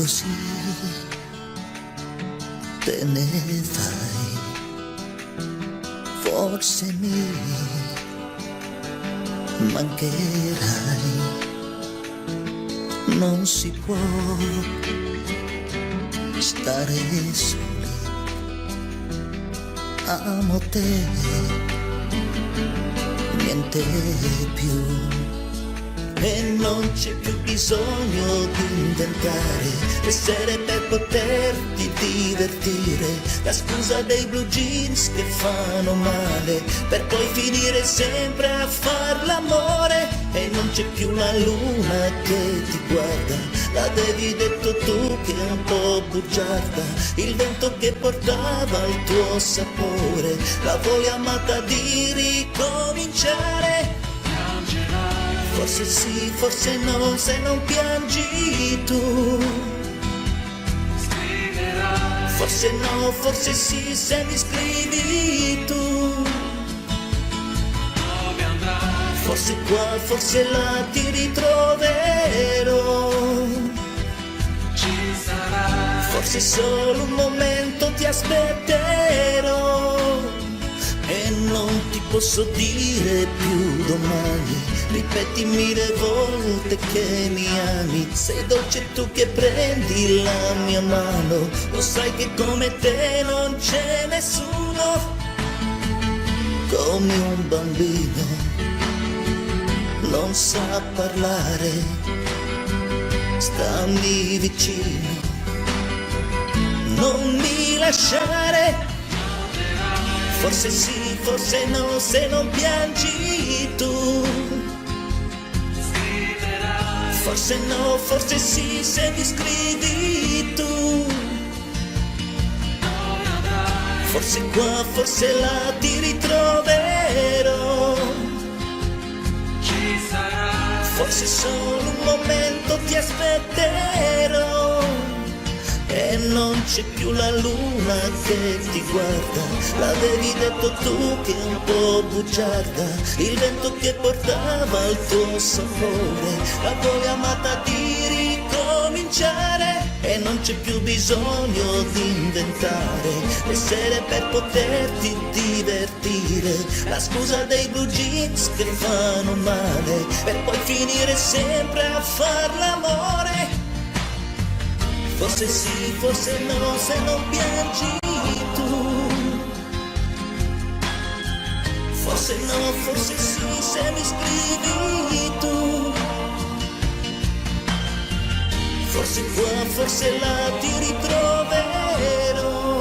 così te ne vai, forse mi mancherai. Non si può stare soli, amo te, niente più. E non c'è più bisogno di inventare essere per poterti divertire, la scusa dei blue jeans che fanno male per poi finire sempre a far l'amore. E non c'è più la luna che ti guarda, l'avevi detto tu che è un po' bugiarda, il vento che portava il tuo sapore, la voglia amata di ricominciare. Forse sì, forse no, se non piangi tu. Forse no, forse sì, se mi scrivi tu. Forse qua, forse là ti ritroverò. Forse solo un momento ti aspetterò. E non ti posso dire più domani, ripeti mille volte che mi ami. Sei dolce tu che prendi la mia mano, lo sai che come te non c'è nessuno. Come un bambino non sa parlare, stammi vicino, non mi lasciare. Forse sì, forse no, se non piangi tu. Forse no, forse sì, se mi scrivi tu. Forse qua, forse là ti ritroverò. Forse solo un momento ti aspetterò. E non c'è più la luna che ti guarda, l'avevi detto tu che è un po' bugiarda, il vento che portava il tuo sapore, la voglia amata di ricominciare. E non c'è più bisogno di inventare essere per poterti divertire, la scusa dei blue jeans che fanno male per poi finire sempre a far l'amore. Forse sì, forse no, se non piangi tu. Forse no, forse sì, se mi scrivi tu. Forse qua, forse là ti ritroverò.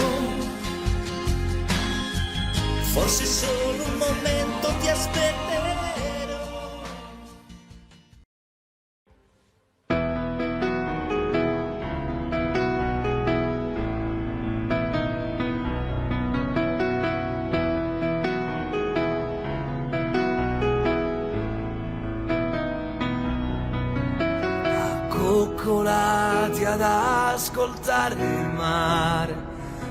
Forse solo un momento ti aspetterò. Coccolati ad ascoltare il mare,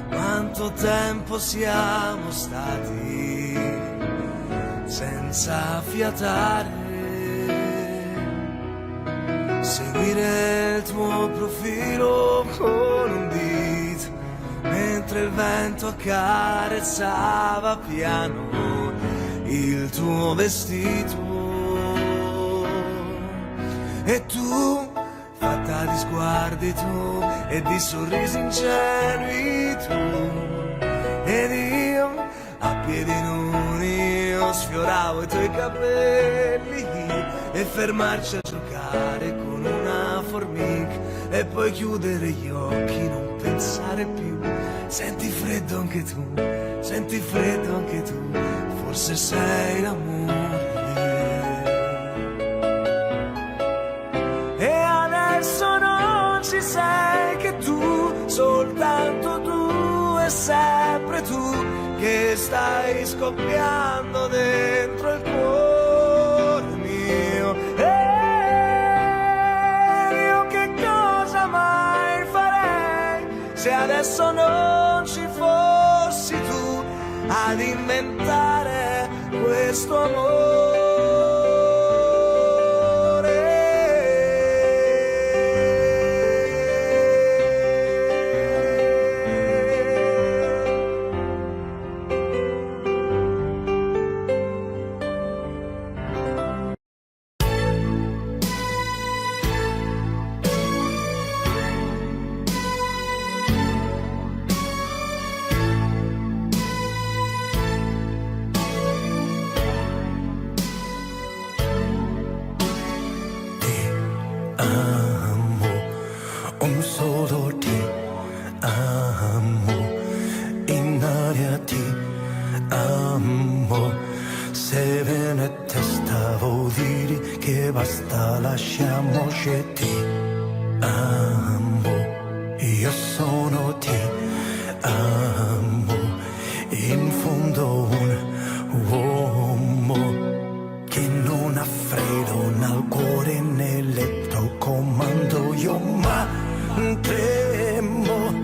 quanto tempo siamo stati senza fiatare, seguire il tuo profilo con un dito, mentre il vento accarezzava piano il tuo vestito. E tu, fatta di sguardi tu e di sorrisi ingenui tu, ed io a piedi nudi io sfioravo i tuoi capelli e fermarci a giocare con una formica e poi chiudere gli occhi, non pensare più. Senti freddo anche tu, senti freddo anche tu, forse sei l'amore. Ci sei che tu, soltanto tu e sempre tu, che stai scoppiando dentro il cuore mio. E io che cosa mai farei se adesso non ci fossi tu ad inventare questo amore. basta, lasciamoci ti amo, io sono ti amo, in fondo un uomo che non ha freddo nel cuore nell'etto comando io, ma tremo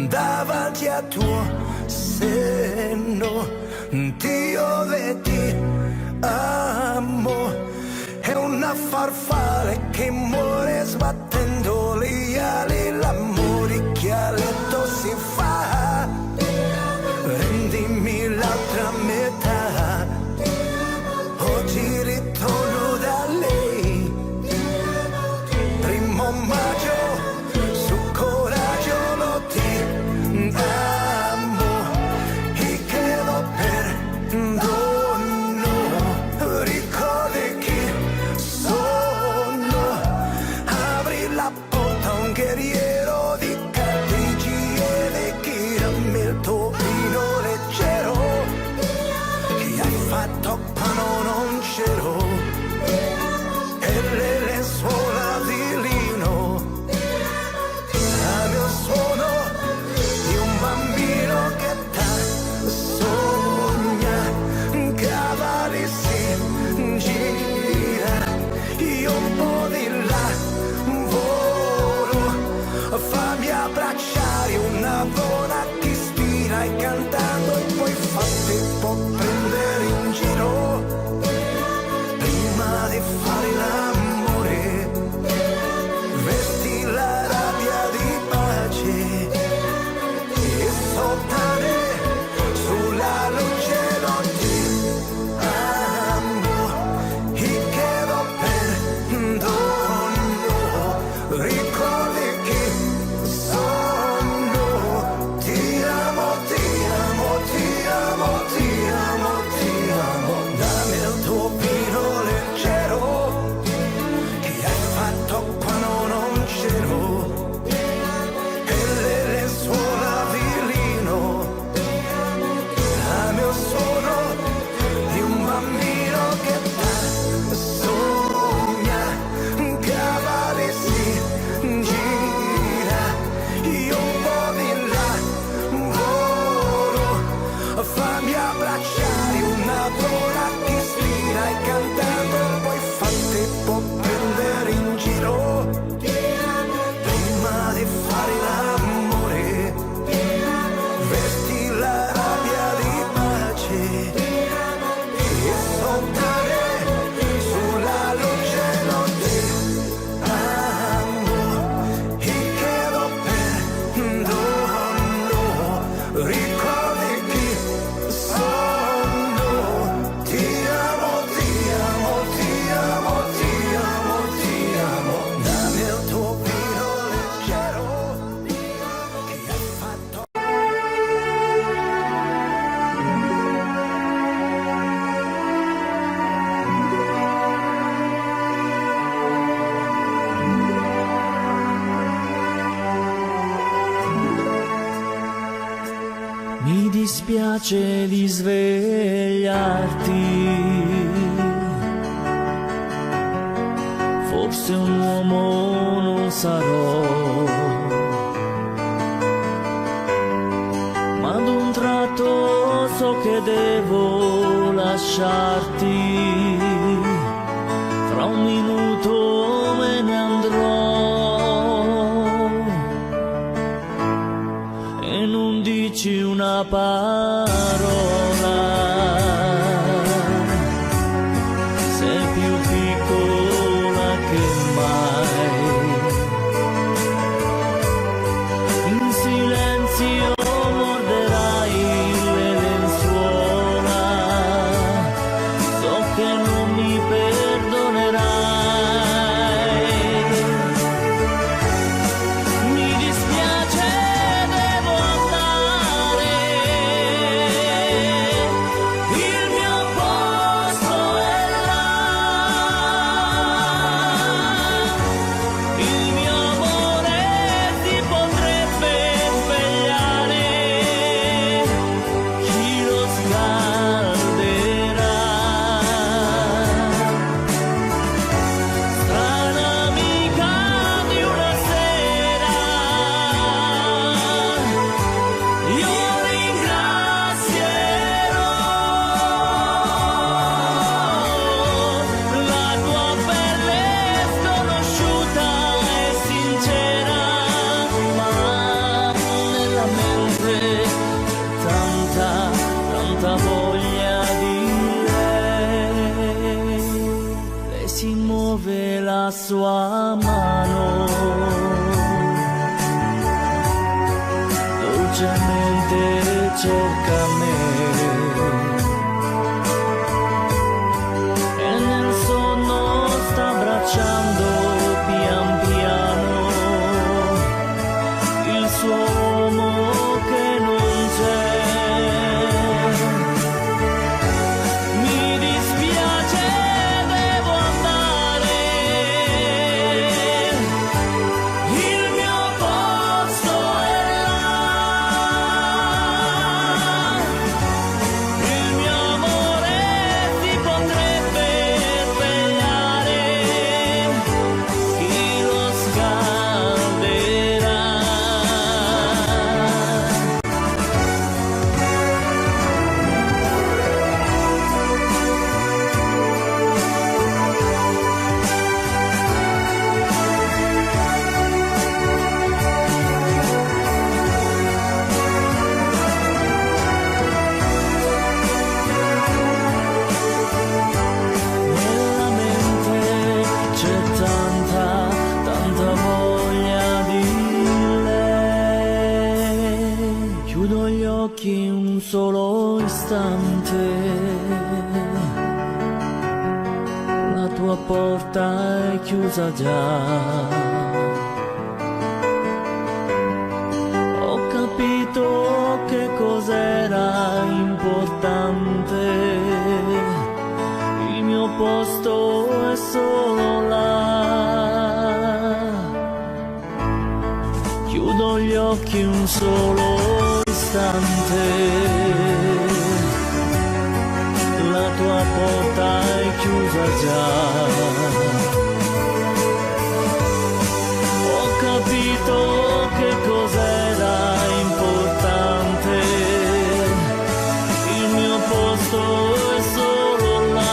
davanti a tuo seno, Dio vedi amo, è una farfalla che muore sbattendo le ali, l'amore che a letto si fa, rendimi l'altra metà, oggi ritorno da lei, primo maggio, su coraggio lo ti amo, e credo perdono, ricordi chi sono, apri la porta a un guerriero di cardigli e le chirammi il topino leggero, che hai fatto quando non c'ero, e le lenzuola di lino, la mio suono di un bambino che sogna, cavalli si gira, io un po' di là volo, fammi abbracciare una buona che ispira e cantando e poi fatti può prendere in giro, prima di fare l'amore, vesti la rabbia di pace e soltare sulla luce non ti amo, e chiedo perdono, ricordi chi sono, ti amo, ti amo, ti amo, ti amo, ti amo, dammi il tuo vino leggero, che hai fatto quando non c'ero, e le lenzuola di lino, la mio suono di un bambino che sogna, cavalli si gira, io un po' di là volo, fammi abbracciare una buona che ispira e cantando poi fatti può prendere in giro, prima di fare l'amore, vesti la rabbia di pace e soltare sulla luce non ti amo, e chiedo perdono, ricordi chi sono, ti amo, ti amo, ti amo, ti amo, ti amo, dammi il tuo vino leggero, che hai fatto. Mi dispiace di svegliarti, forse un uomo non sarò, ma ad un tratto so che devo lasciarti, fra un minuto me ne andrò, e non dici una parola, sei più piccola che mai, in silenzio morderai le lenzuola, so che non mi perdonerai, mi dispiace, devo andare, sua mano, dolcemente cerca me, e nel sonno sta abbracciando pian piano il suo uomo che non c'è. Mi dispiace, devo andare, il mio posto è là, il mio amore ti potrebbe svegliare, chi lo scalderà. Nella mente c'è tanta, tanta voglia di lei. Chiudo gli occhi un solo istante, la tua porta è chiusa già. Ho capito che cos'era importante, il mio posto è solo là. Chiudo gli occhi un solo istante, la tua porta è chiusa già. Ho capito che cos'era importante, il mio posto è solo là.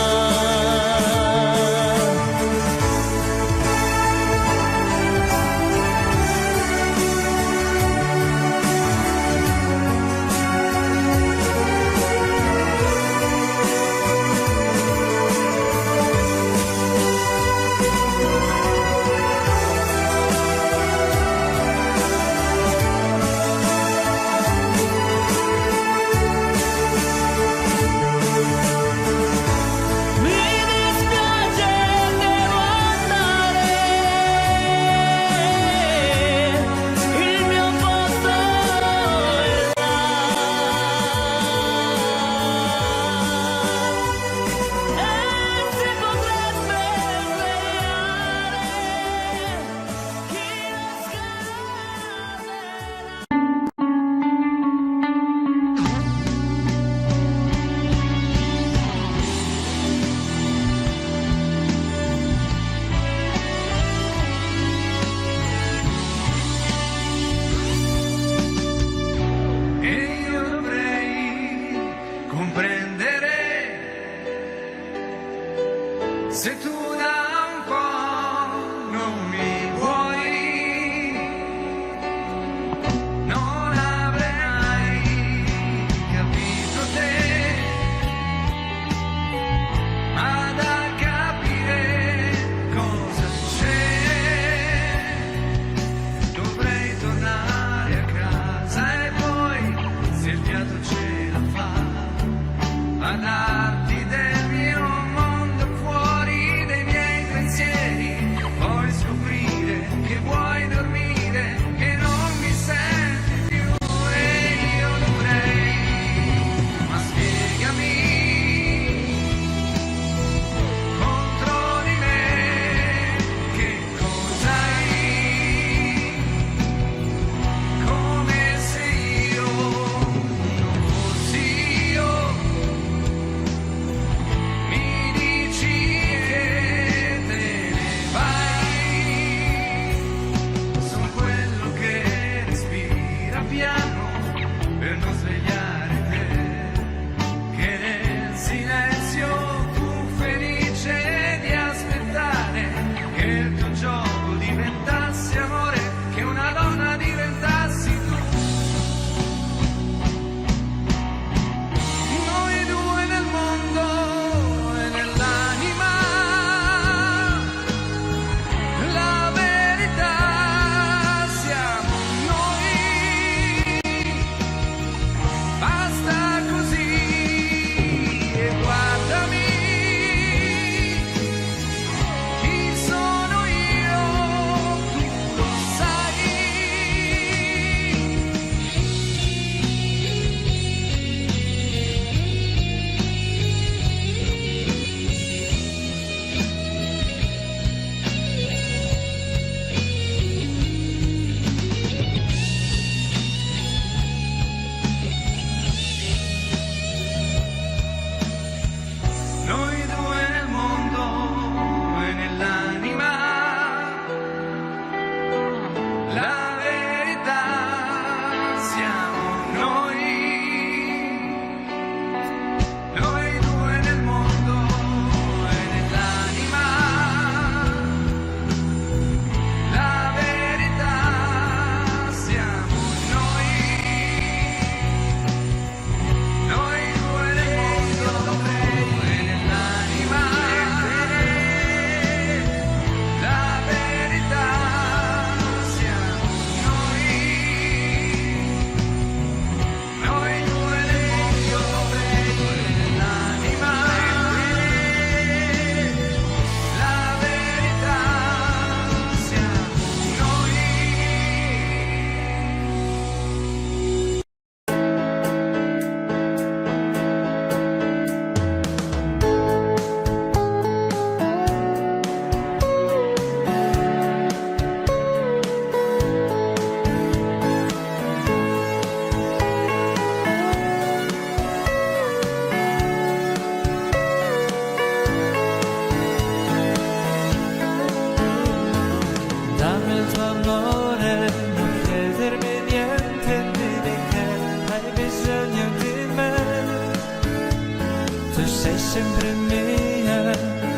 sei sempre mia,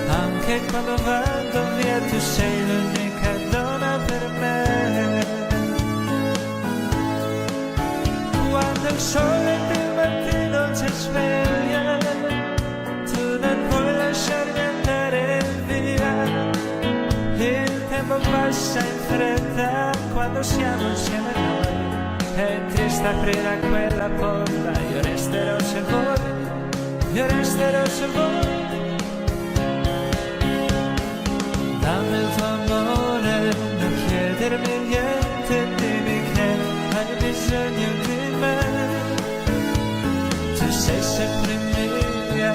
anche quando vado via tu sei l'unica donna per me. Quando il sole del mattino ci sveglia, tu non vuoi lasciarmi andare via. Il tempo passa in fretta quando siamo insieme noi. È triste aprire a quella porta, io resterò se vuoi, io resterò se vuoi. Dammi il tuo amore, non chiedermi niente, dimmi che hai bisogno di me. Tu sei sempre mia,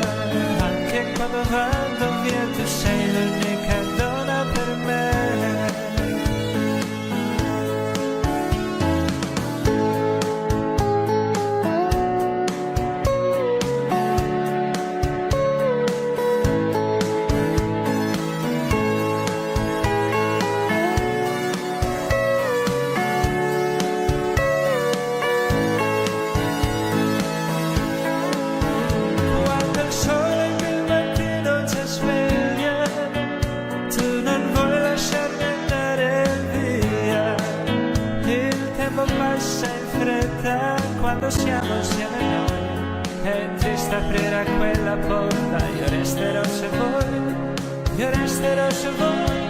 anche quando vado via, tu sei l'unica donna per me. Quando siamo insieme noi, è triste aprire a quella porta, io resterò se vuoi, io resterò se vuoi.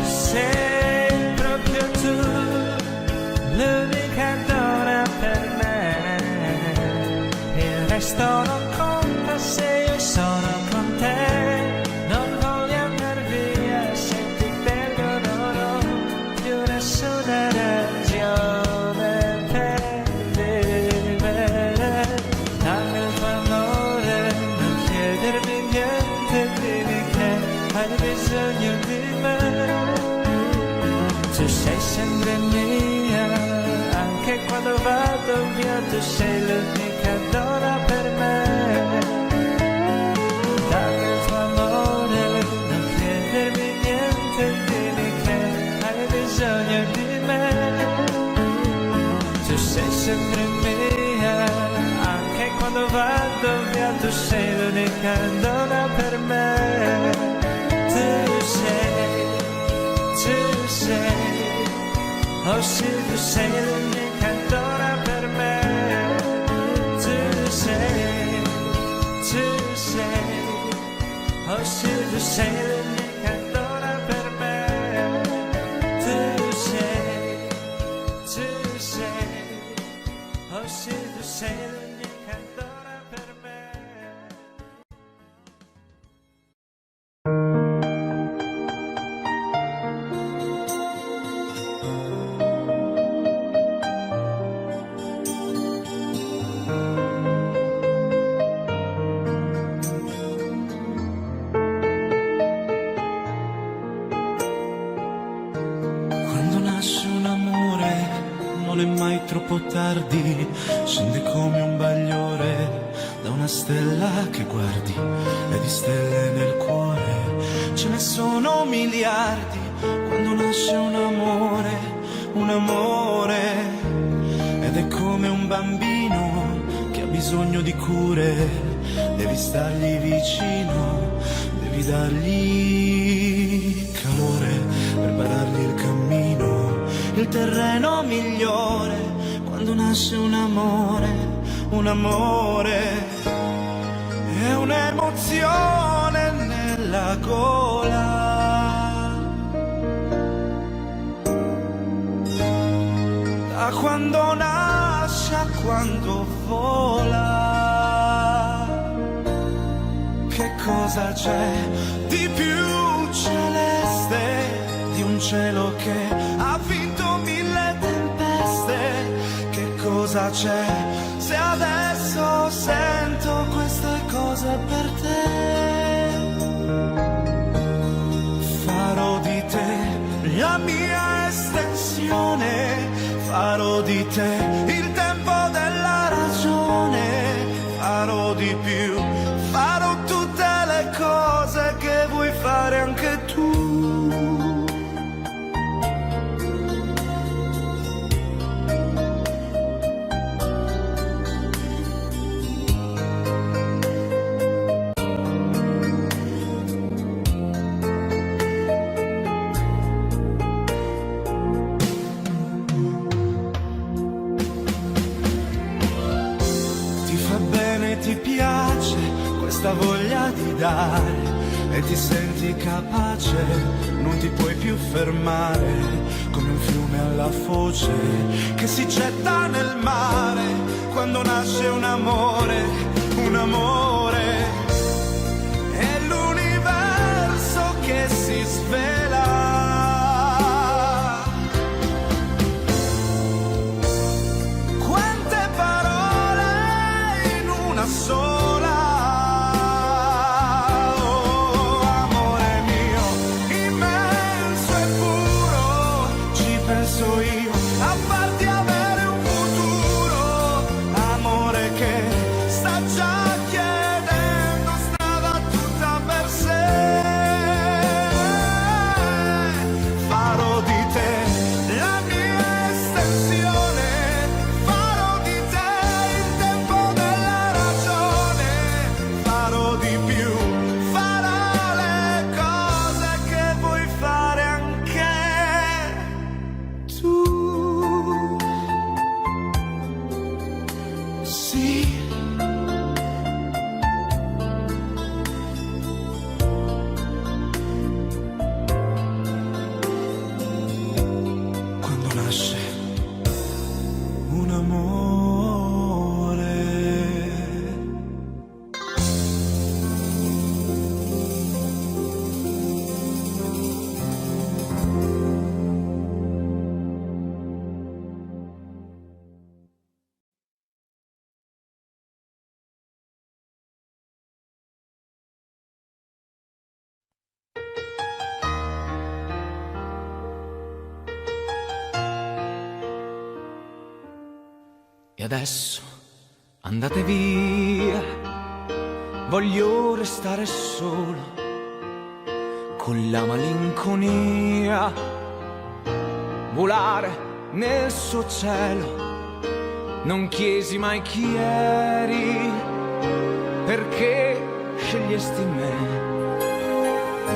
Sei proprio tu, l'unica donna per me. Il resto non conta se io sono con te. Non voglio andare via se ti perdo, non ho più nessuna ragione. Hai bisogno di me, tu sei sempre mia, anche quando vado via, tu sei l'unica donna per me. Dammi il tuo amore, non chiedermi niente, dimmi che hai bisogno di me. Tu sei sempre mia, anche quando vado via, tu sei l'unica donna per me. Tu sei, oh sì, tu sei l'unica donna per me. Tu sei, oh sì, tu sei l'unica donna per me. Tu sei, oh sì, tu sei l'unica donna per me. Troppo tardi, scende come un bagliore da una stella che guardi, e di stelle nel cuore ce ne sono miliardi. Quando nasce un amore, ed è come un bambino che ha bisogno di cure. Devi stargli vicino, devi dargli calore per parargli il cammino, il terreno migliore. Quando nasce un amore è un'emozione nella gola. Da quando nasce a quando vola, che cosa c'è di più celeste di un cielo che ha vinto 1000 tempeste? Cosa c'è se adesso sento queste cose per te? Farò di te la mia estensione, farò di te il tempo della ragione, farò di più, farò tutte le cose che vuoi fare anche tu. Ti fa bene, ti piace questa voglia di dare e ti senti capace, non ti puoi più fermare, come un fiume alla foce che si getta nel mare quando nasce un amore, un amore. È l'universo che si svela. Quante parole in una sola. Oh, amore mio, immenso e puro, ci penso io a farti avere un futuro. Amore che sta già chiedendo strada tutta per sé. Farò di te la mia estensione, farò di te il tempo della ragione, farò di più, farò le cose che vuoi fare anche tu. Sì. Quando nasce un amore. E adesso andate via, voglio restare solo con la malinconia, volare nel suo cielo. Non chiesi mai chi eri, perché scegliesti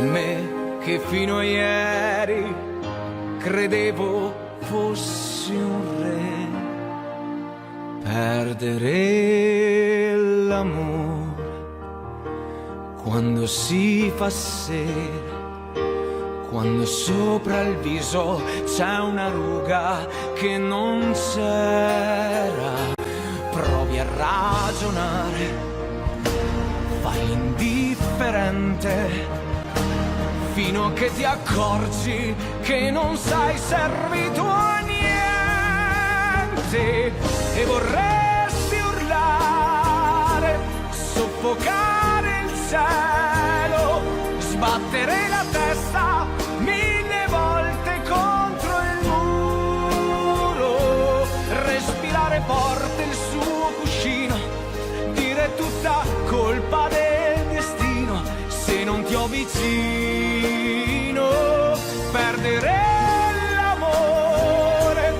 me che fino a ieri credevo fossi un re. Perdere l'amore quando si fa sera, quando sopra il viso c'è una ruga che non c'era. Provi a ragionare, fai l'indifferente, fino a che ti accorgi che non sei servito a niente. E vorresti urlare, soffocare il cielo, sbattere la testa 1000 volte contro il muro, respirare forte il suo cuscino, dire tutta colpa del destino se non ti ho vicino. Perdere l'amore,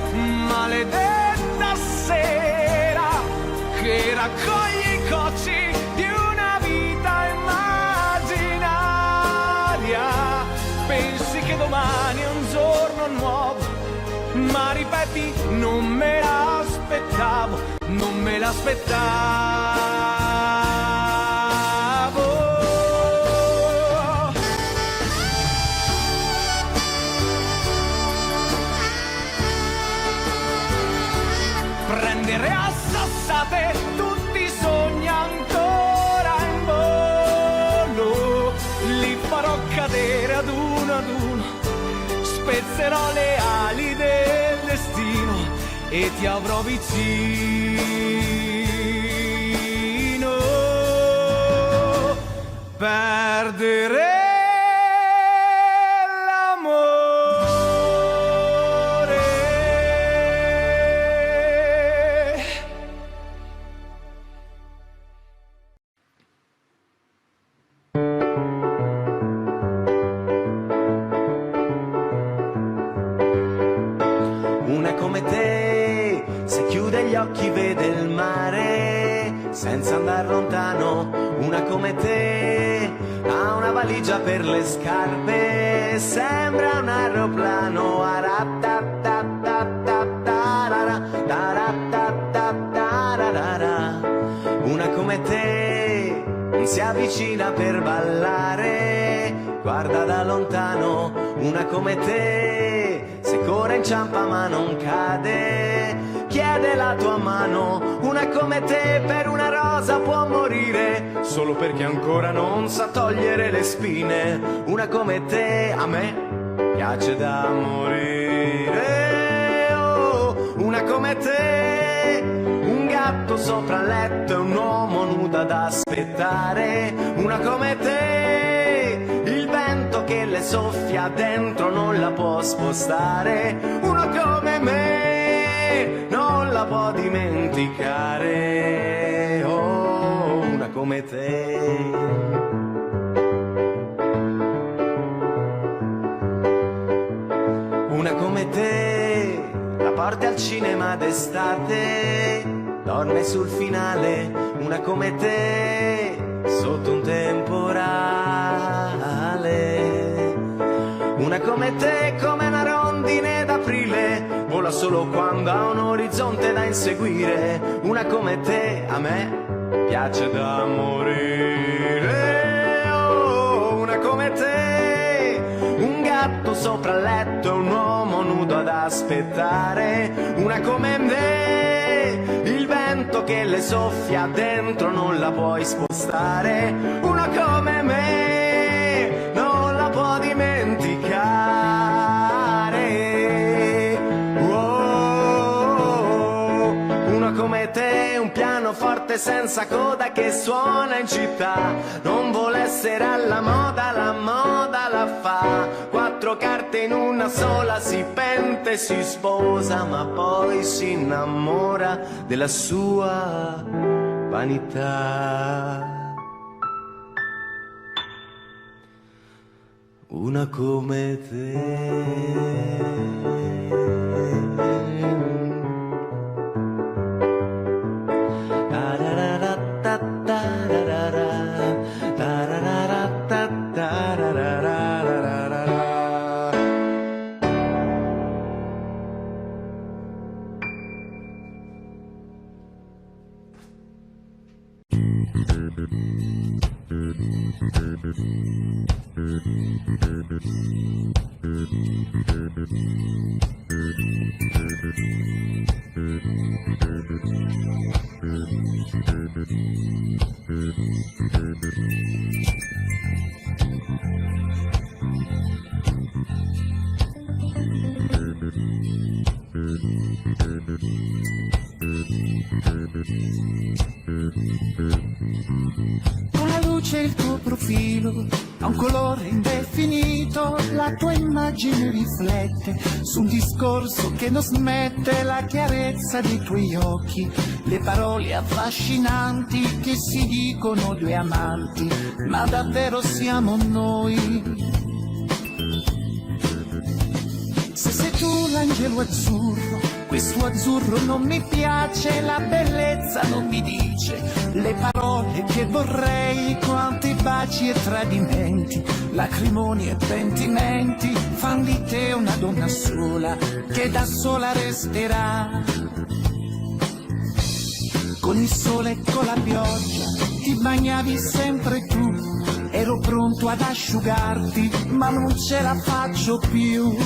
maledetta sera che raccoglie i cocci di una vita immaginaria. Pensi che domani è un giorno nuovo, ma ripeti non me l'aspettavo, non me l'aspettavo. Prendere a sassate tutti i sogni ancora in volo, li farò cadere ad uno, spezzerò le ali del destino e ti avrò vicino. Perdere Una come te, se chiude gli occhi vede il mare senza andare lontano. Una come te ha una valigia per le scarpe, sembra un aeroplano. una come te non si avvicina per ballare, guarda da lontano, una come te se corre inciampa ma non cade, chiede la tua mano, una come te per una rosa può morire, solo perché ancora non sa togliere le spine, una come te a me piace da morire, oh, una come te, un gatto sopra il letto e un uomo nudo ad aspettare, una come te, il vento che le soffia dentro non la può spostare, uno come me non la può dimenticare, oh, una come te. Una come te, la porti al cinema d'estate, dorme sul finale, una come te, sotto un temporale. Una come te, come una rondine d'aprile, vola solo quando ha un orizzonte da inseguire. Una come te, a me piace da morire. Oh, una come te, un gatto sopra il letto e un uomo nudo ad aspettare, una come me, il vento che le soffia dentro non la puoi spostare, una come me non la può dimenticare, oh, una come te, un pianoforte senza coda che suona in città, non vuole essere alla moda, la moda la fa, 4 carte in una sola, si pente, si sposa, ma poi si innamora della sua vanità. Una come te. La luce, il tuo profilo ha un colore indefinito, la tua immagine riflette su un discorso che non smette, la chiarezza dei tuoi occhi, le parole affascinanti che si dicono due amanti, ma davvero siamo noi? Se sei tu l'angelo azzurro, questo azzurro non mi piace, la bellezza non mi dice le parole che vorrei, quanti baci e tradimenti, lacrimoni e pentimenti fan di te una donna sola che da sola resterà. Con il sole e con la pioggia ti bagnavi sempre tu, ero pronto ad asciugarti ma non ce la faccio più.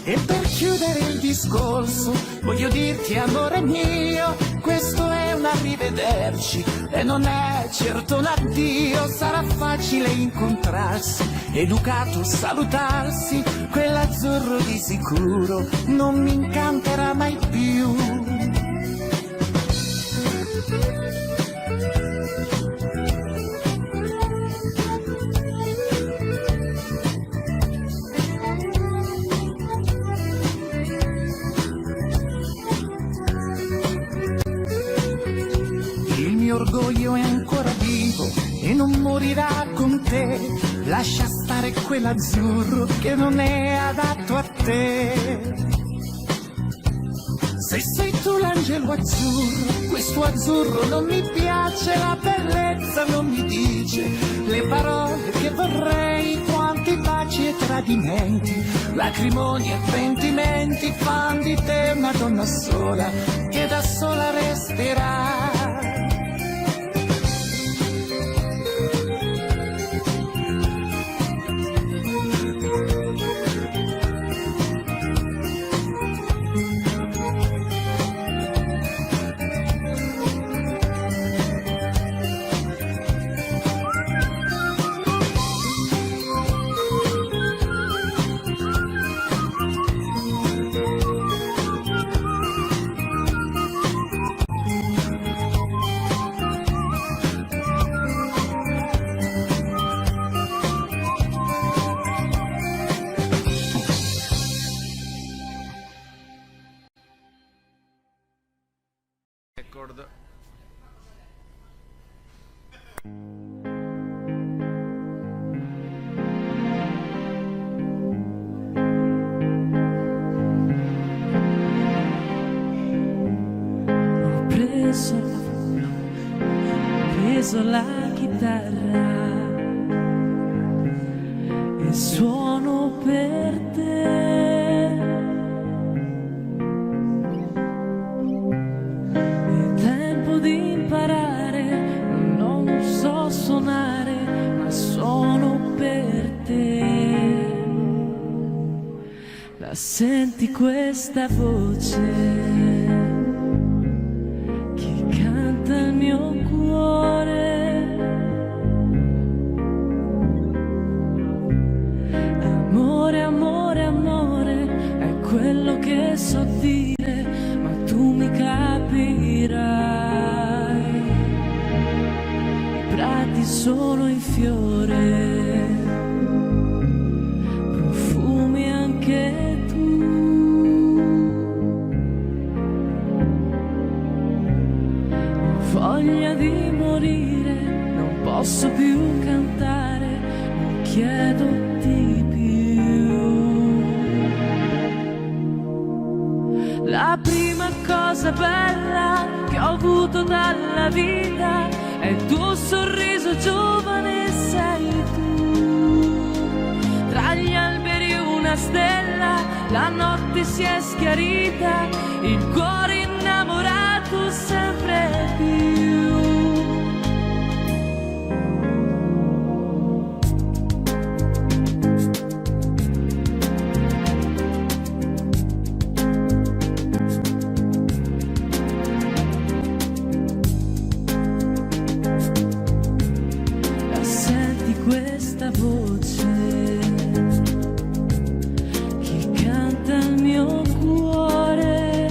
E per chiudere il discorso voglio dirti, amore mio, questo è un arrivederci e non è certo un addio, sarà facile incontrarsi, educato salutarsi, quell'azzurro di sicuro non mi incanterà mai più. Orgoglio è ancora vivo e non morirà con te, lascia stare quell'azzurro che non è adatto a te. Se sei tu l'angelo azzurro, questo azzurro non mi piace, la bellezza non mi dice le parole che vorrei, quanti baci e tradimenti, lacrimoni e pentimenti fan di te una donna sola che da sola record. Ho preso la chitarra e suono per te. È tempo di imparare, non so suonare, ma suono per te. La senti questa voce? Il mio cuore, amore, amore, amore, è quello che so dire, ma tu mi capirai. I prati sono in fiore, profumi anche tu. Voglia di morire, non posso più cantare, non chiedo di più. La prima cosa bella che ho avuto dalla vita è il tuo sorriso giovane, sei tu. Tra gli alberi una stella, la notte si è schiarita, il cuore innamorato sempre più. La senti questa voce? Chi canta il mio cuore?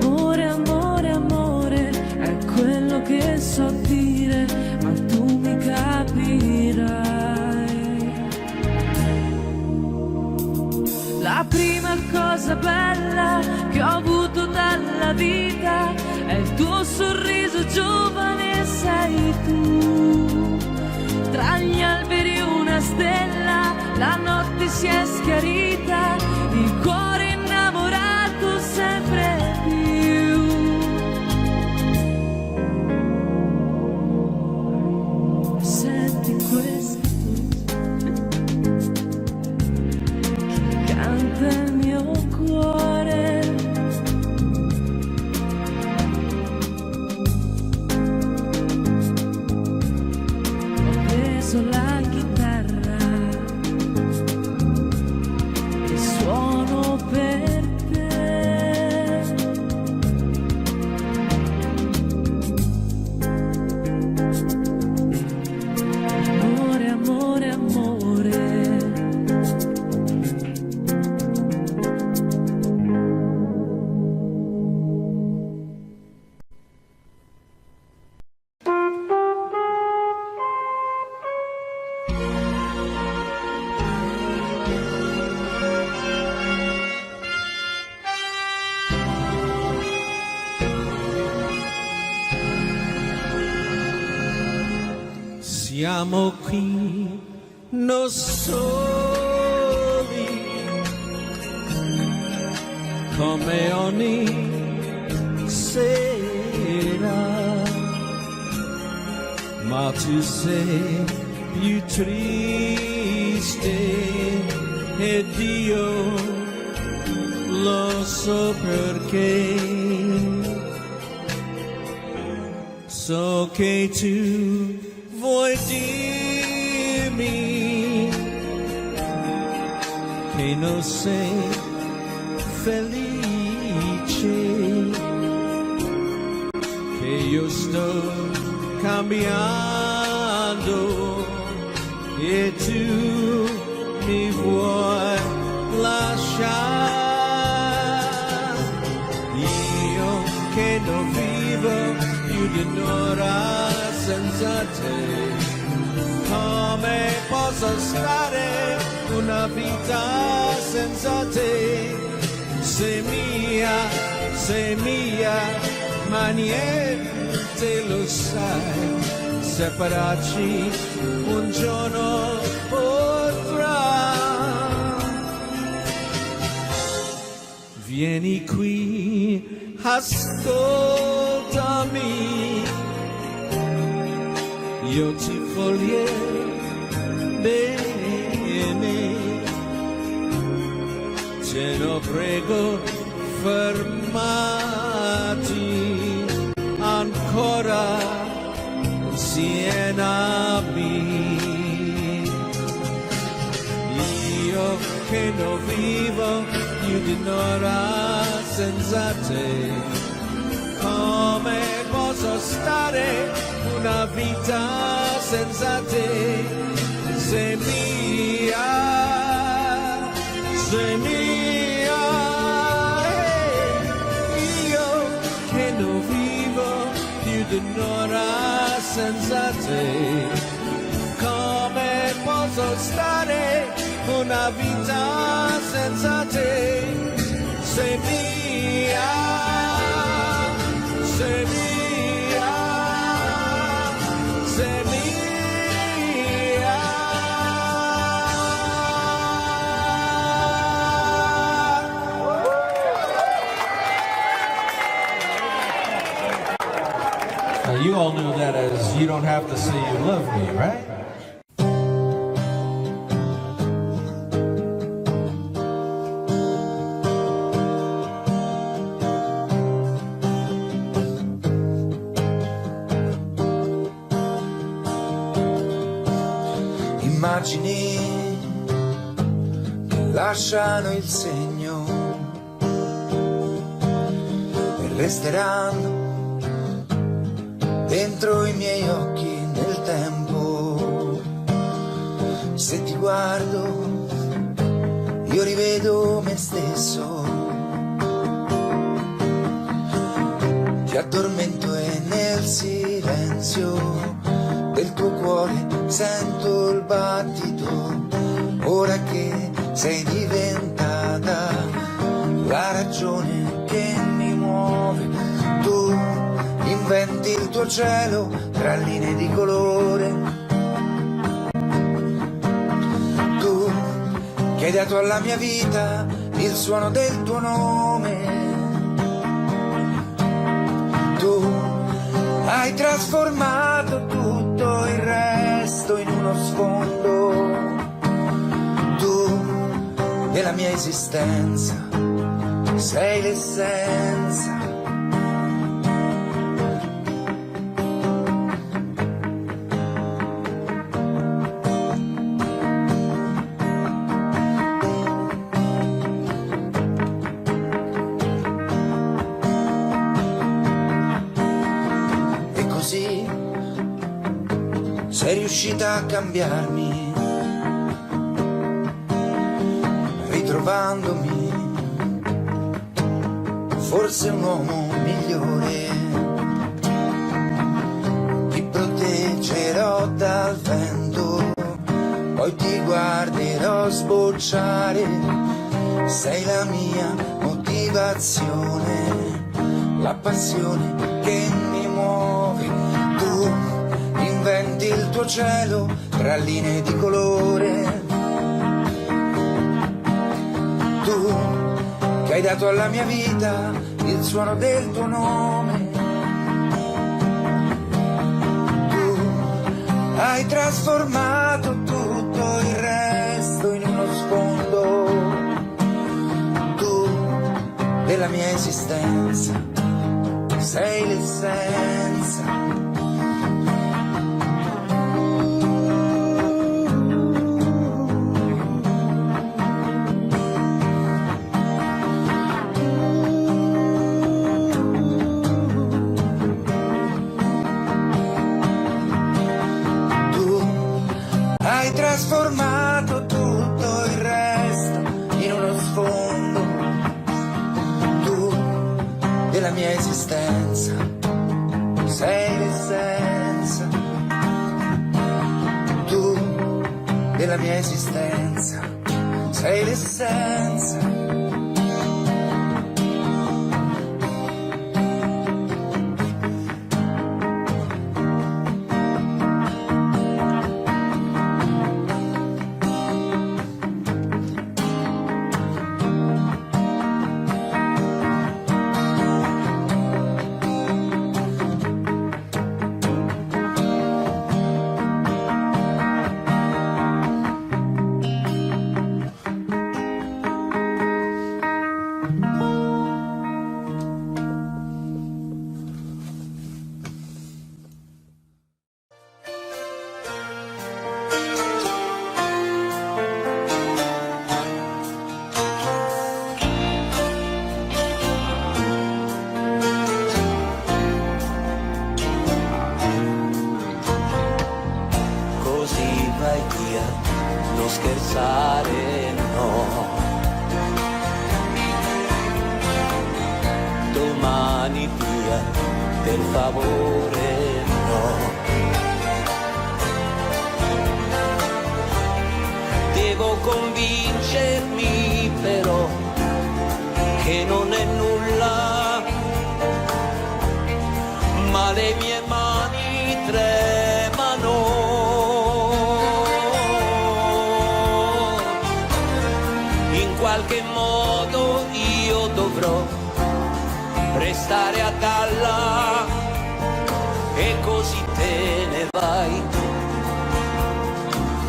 Amore, amore, amore, è quello che so dire, ma tu mi capirai. La prima cosa bella che ho avuto dalla vita è il tuo sorriso giovane, sei tu. Tra gli alberi una stella, la notte si è schiarita, il cuore innamorato sempre più. Senti questa voce? Chi canta il mio cuore? Ho preso la chitarra e suono per te. Amore, amore, amore. Siamo qui, non soli, come ogni sera, ma tu sei più triste ed io lo so perché. So che tu vuoi dirmi che non sei felice, che io sto cambiando e tu mi vuoi lasciare. Io che non vivo più di un'ora senza te, come posso stare una vita senza te? sei mia, ma niente lo sai, separarci un giorno potrà. Vieni qui, ascoltami, io ti voglio bene, te lo prego, fermati ancora insieme a me. Io che non vivo più di un'ora senza te, come posso stare una vita senza te? Sei mia, sei mia, io che non vivo più di un'ora senza te, come posso stare una vita senza te? Sei mia, sei mia, sei mia. Now you all knew that as "You Don't Have to Say You Love Me," right? Immagini che lasciano il segno e resteranno dentro i miei occhi nel tempo. Se ti guardo io rivedo me stesso, ti addormento e nel silenzio del tuo cuore sento il battito. Ora che sei diventata la ragione che mi muove, tu inventi il tuo cielo tra linee di colore, tu che hai dato alla mia vita il suono del tuo nome, tu hai trasformato tutto il resto in uno sfondo, tu della mia esistenza sei l'essenza. Sei riuscita a cambiarmi, ritrovandomi, forse un uomo migliore. Ti proteggerò dal vento, poi ti guarderò sbocciare. Sei la mia motivazione, la passione che mi muove. Tu inventi il tuo cielo tra linee di colore, tu che hai dato alla mia vita il suono del tuo nome, tu hai trasformato tutto il resto in uno sfondo, tu della mia esistenza sei l'essenza. Hai trasformato tutto il resto in uno sfondo, tu della mia esistenza sei l'essenza, tu della mia esistenza sei l'essenza. mani via, per favore no. Devo convincermi però che non è nulla, ma le mie mani tremano. In qualche modo io dovrò restare a galla e così te ne vai.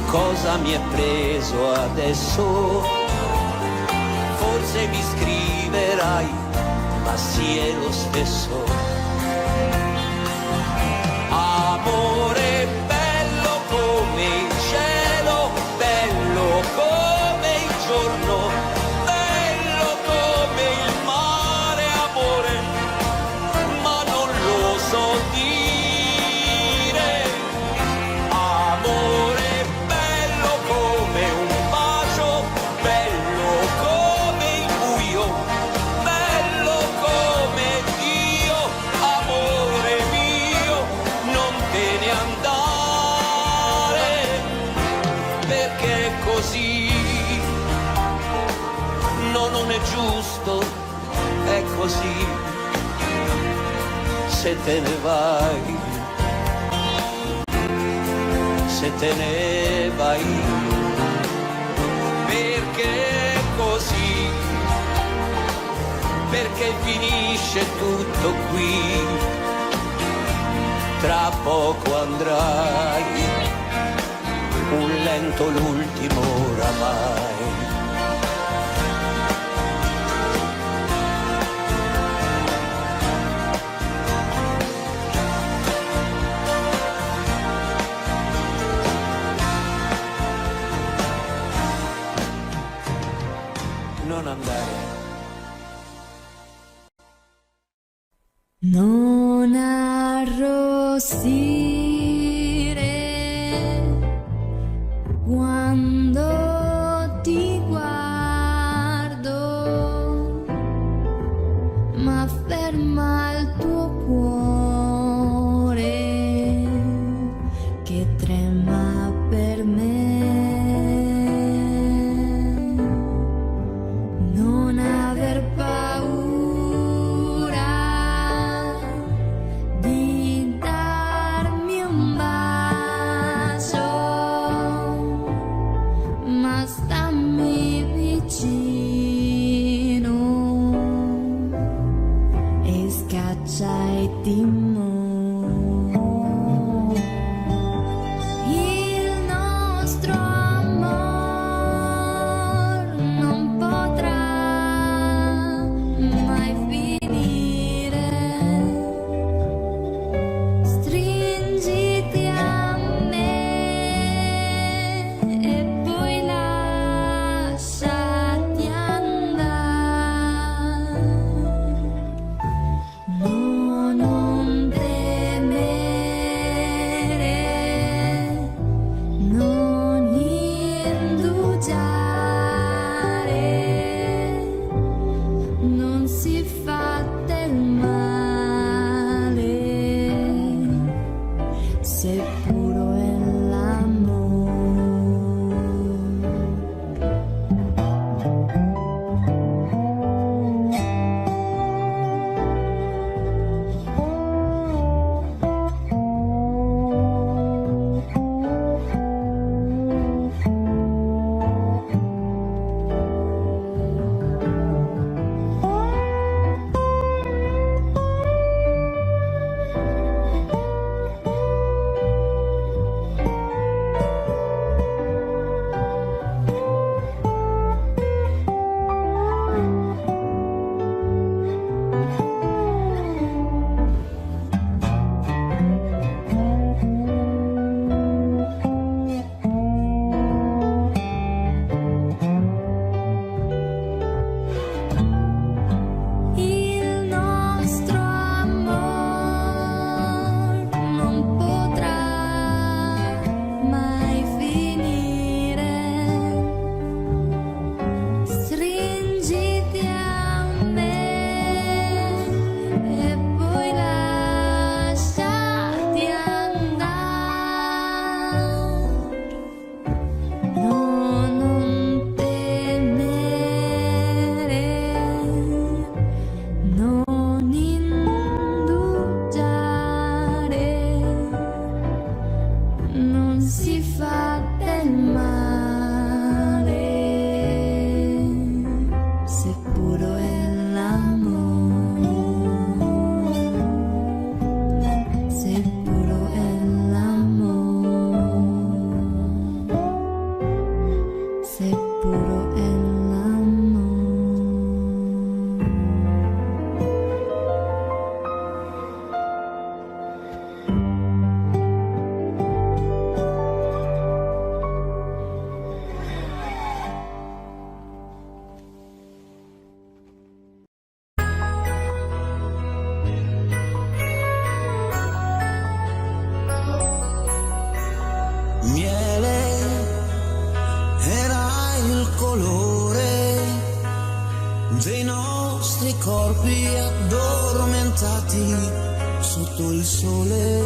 Cosa mi è preso adesso? Forse mi scriverai, ma sì è lo stesso. Amore bello come il cielo, bello come il giorno, bello come il mare, amore, ma non lo so dire. Amore bello come un bacio, bello come il buio, bello come Dio, amore mio, non te ne andare, perché così no, non è giusto, è così, se te ne vai, se te ne vai, perché così, perché finisce tutto qui, tra poco andrai, un lento l'ultimo oramai. Non andare. Non arrossire quando ti guardo, ma ferma il tuo cuore che trema per me. Non aver paura di darmi un bacio, ma stammi vicino e scaccia il timore. Il nostro amor non potrà mai finire. Stringiti a me e poi lasciati andare. No, non dei nostri corpi addormentati sotto il sole,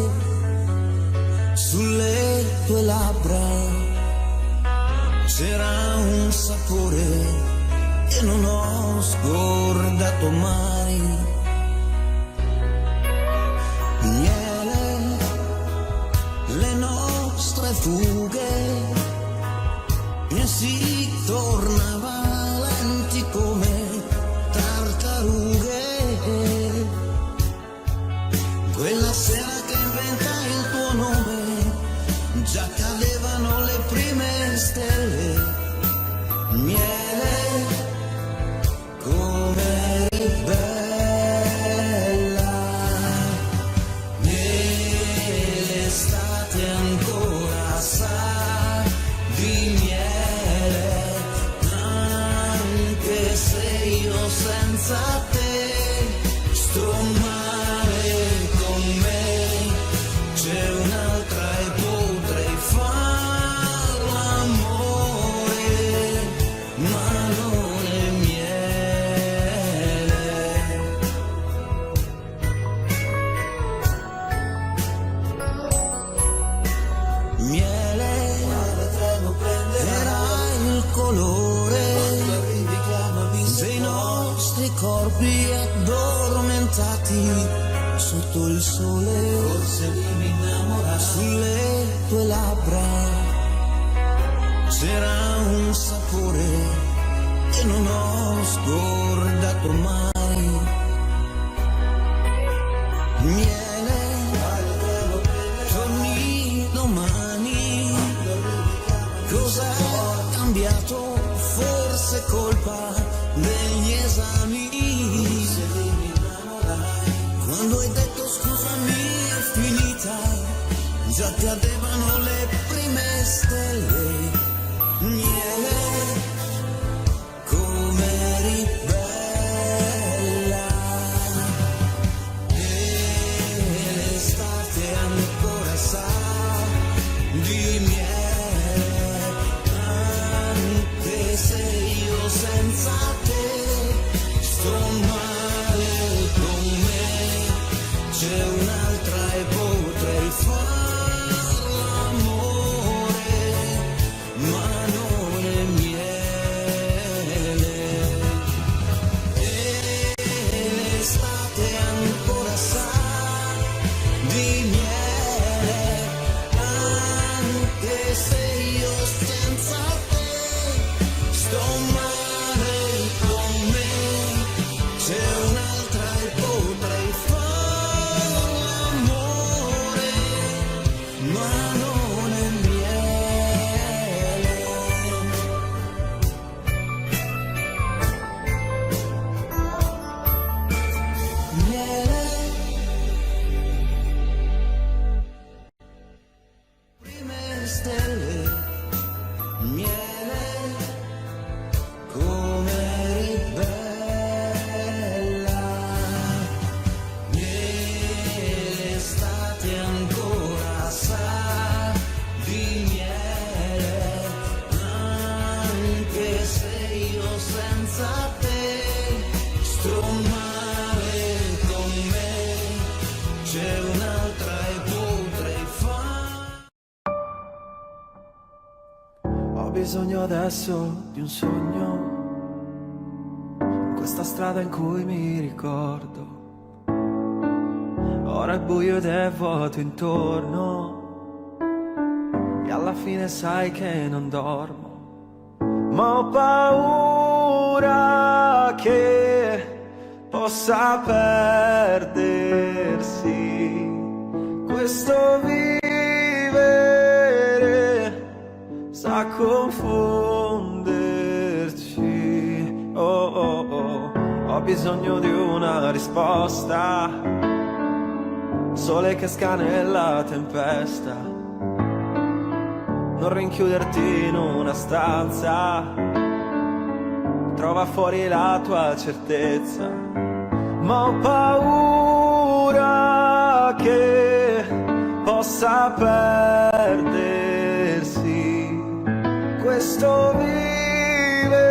sulle tue labbra c'era un sapore che non ho scordato mai. Miele, le nostre fughe, e si tornava lenti come tartarughe. Quella sera che inventai il tuo nome, già cadevano le prime stelle. Miele, come eri bella, nell'estate ancora sa di miele, anche se io senza te sto male con me, c'è un'altra e potrei far l'amore, ma non è miele. Miele, era il colore dei nostri corpi addormentati sotto il sole, forse mi innamoravo, sulle tue labbra c'era un sapore che non ho scordato mai. Miele, torni domani, cos'è cambiato? Forse colpa degli esami. Quando hai detto scusami è finita, già cadevano le prime stelle. Miele, come eri bella, e l'estate ancora sa di miele, anche se io senza te sto male con me, c'è un'altra e potrei far l'amore, ma non è miele. E l'estate ancora sa di miele, anche se io senza te sto male con me, c'è un'altra e potrei far l'amore, ma non è miele. Miele, prime stelle. Miele, come eri bella, nell'estate ancora sa di miele, anche se io senza te sto male con me, c'è un'altra e potrei far. Ho bisogno adesso di un sogno, in questa strada in cui mi ricordo. Ora è buio ed è vuoto intorno, e alla fine sai che non dormo. Ma ho paura che possa perdersi questo vivere, sa confonderci. Oh, oh, oh. Ho bisogno di una risposta, sole che esca nella tempesta, non rinchiuderti in una stanza, trova fuori la tua certezza. Ma ho paura che possa perdersi questo vivere,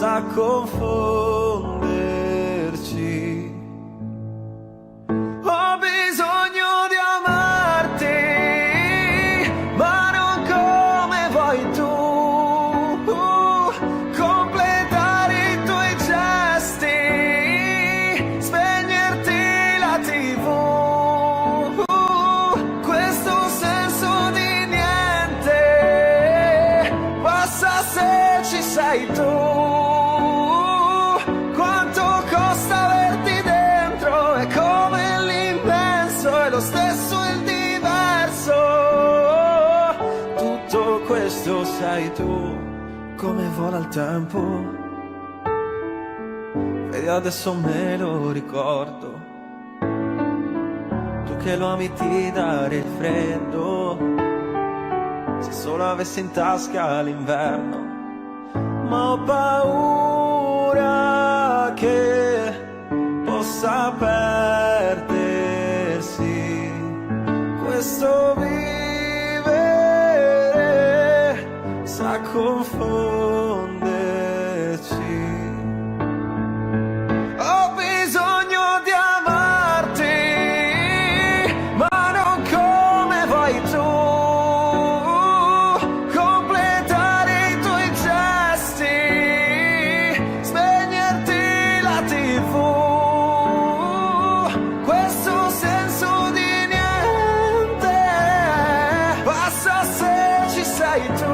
sa confonderci. Ho bisogno di amarti, ma non come vuoi tu, completare i tuoi gesti, spegnerti la TV, questo senso di niente passa se ci sei tu. Quanto costa averti dentro, è come l'immenso, è lo stesso il diverso. Tutto questo sai tu, come vola il tempo. Vedi adesso me lo ricordo, tu che lo ami ti dare il freddo, se solo avessi in tasca l'inverno. Ma ho paura che possa perdersi questo vivere, sa confonderci. Ho bisogno di amarti, ma non come vuoi tu, completare i tuoi gesti, spegnerti la TV, questo senso di niente passa se ci sei tu.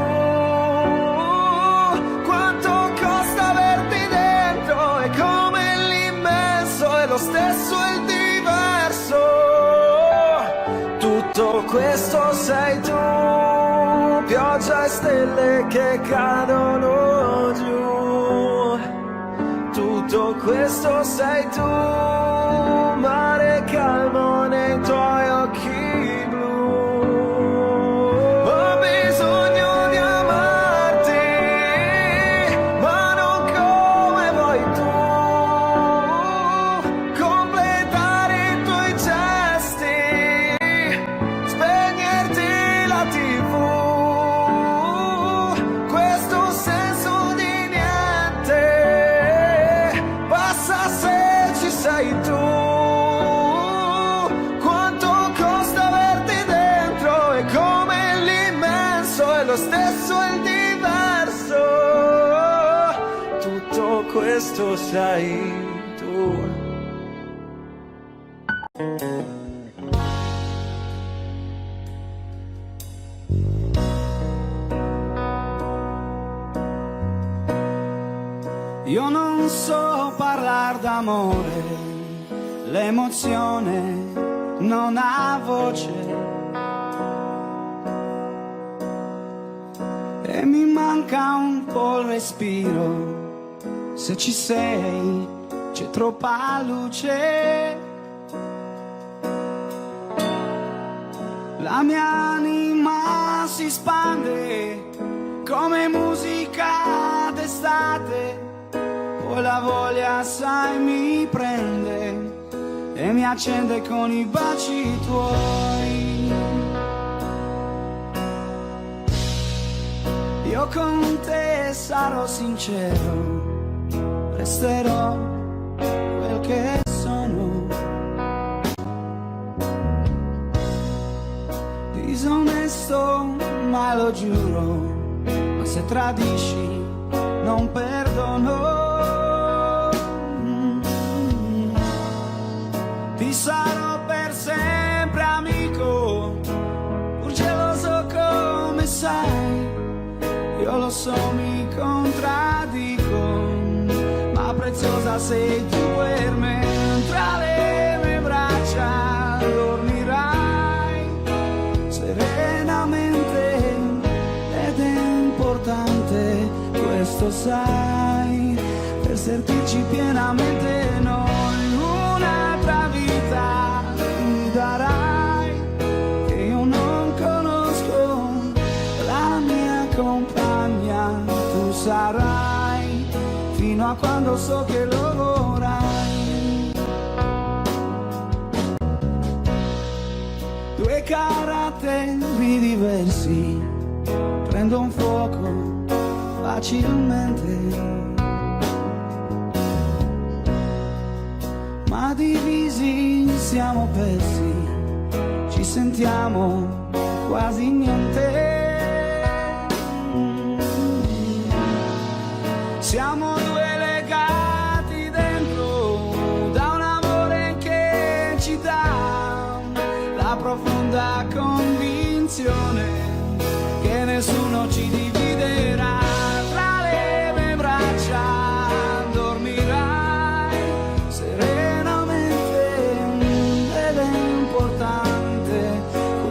Quanto costa averti dentro, è come l'immenso, è lo stesso il diverso. Tutto questo sei tu, pioggia e stelle che cadono giù. Tutto questo sei tu, mare calmo nei tuoi occhi blu. Ho bisogno di amarti, ma non come vuoi tu, completare i tuoi gesti, spegnerti la TV, questo senso di niente passa se ci sei tu. Quanto costa averti dentro, è come l'immenso, è lo stesso il diverso. Tutto questo sei tu. Io non so parlare d'amore, l'emozione non ha voce e mi manca un po' il respiro. Se ci sei c'è troppa luce, la mia anima si spande come musica d'estate. Poi la voglia, sai, mi prende e mi accende con i baci tuoi. Io con te sarò sincero, resterò quel che sono. Disonesto, ma lo giuro, ma se tradisci non perdono. Ti sarò per sempre amico, pur geloso come sai. Io lo so, mi contraddico, ma preziosa sei tu per me. Tra le mie braccia dormirai serenamente ed è importante, questo sai, per sentirci pienamente noi. Un'altra vita mi darai che io non conosco, la mia compagna tu sarai fino a quando so che lo vorrai. Due caratteri diversi, prendo un fuoco facilmente. divisi, siamo persi, ci sentiamo quasi niente. Siamo due legati dentro da un amore che ci dà la profonda convinzione che nessuno ci dividerà. Tra le mie braccia dormirai serenamente ed è importante,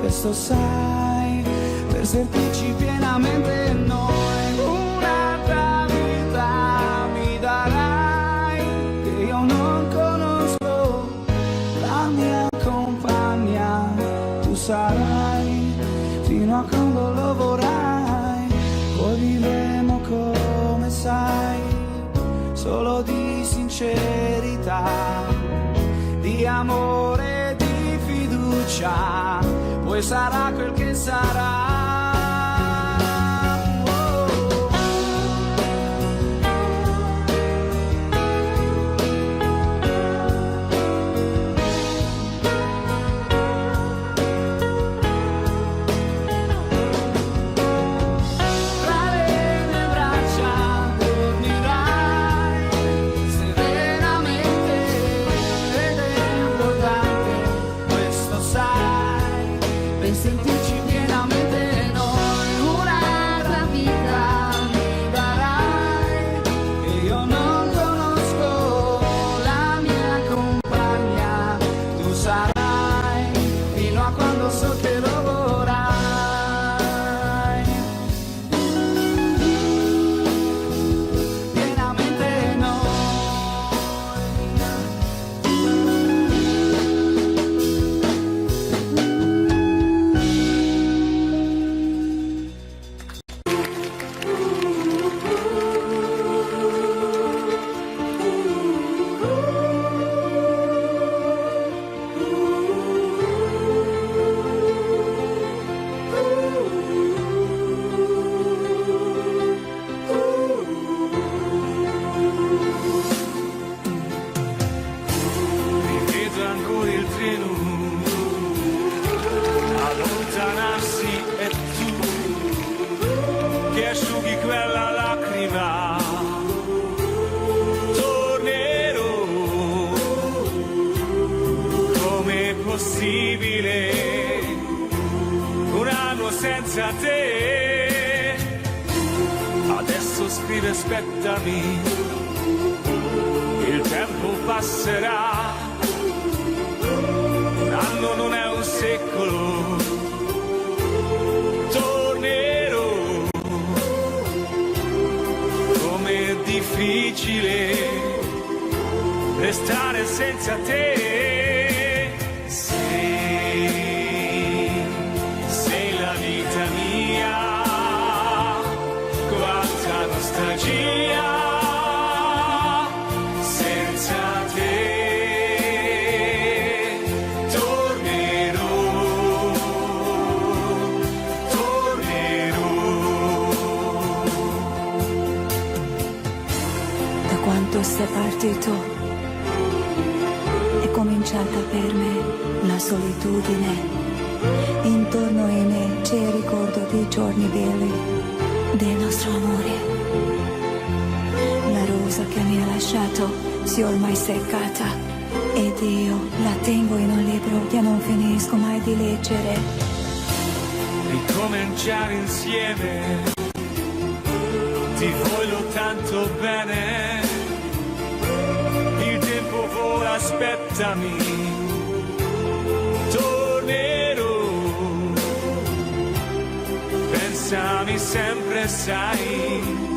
questo sai, per sentirci pienamente noi. Un'altra vita mi darai che io non conosco, la mia compagna tu sarai fino a quando lo vorrai. Poi vivremo come sai, solo di sincerità, di amore, di fiducia, poi sarà quel che sarà. Sentirci pienamente noi. Un'altra vita mi darai che io non conosco, la mia compagna tu sarai fino a quando so che lo vorrai. Pienamente noi. Rivedo ancora il treno allontanarsi e tu che asciughi quella lacrima. Tornerò, com'è possibile un anno senza te? Adesso scrive aspettami, il tempo passerà, un anno non è un secolo. Tornerò, com'è difficile restare senza te. Sei la vita mia, quanta nostalgia. Quando sei partito è cominciata per me la solitudine. Intorno a me c'è il ricordo dei giorni belli del nostro amore. La rosa che mi ha lasciato si è ormai seccata ed io la tengo in un libro che non finisco mai di leggere. Ricominciare insieme, ti voglio tanto bene. Il tempo vola, aspettami, tornerò. Pensami sempre, sai,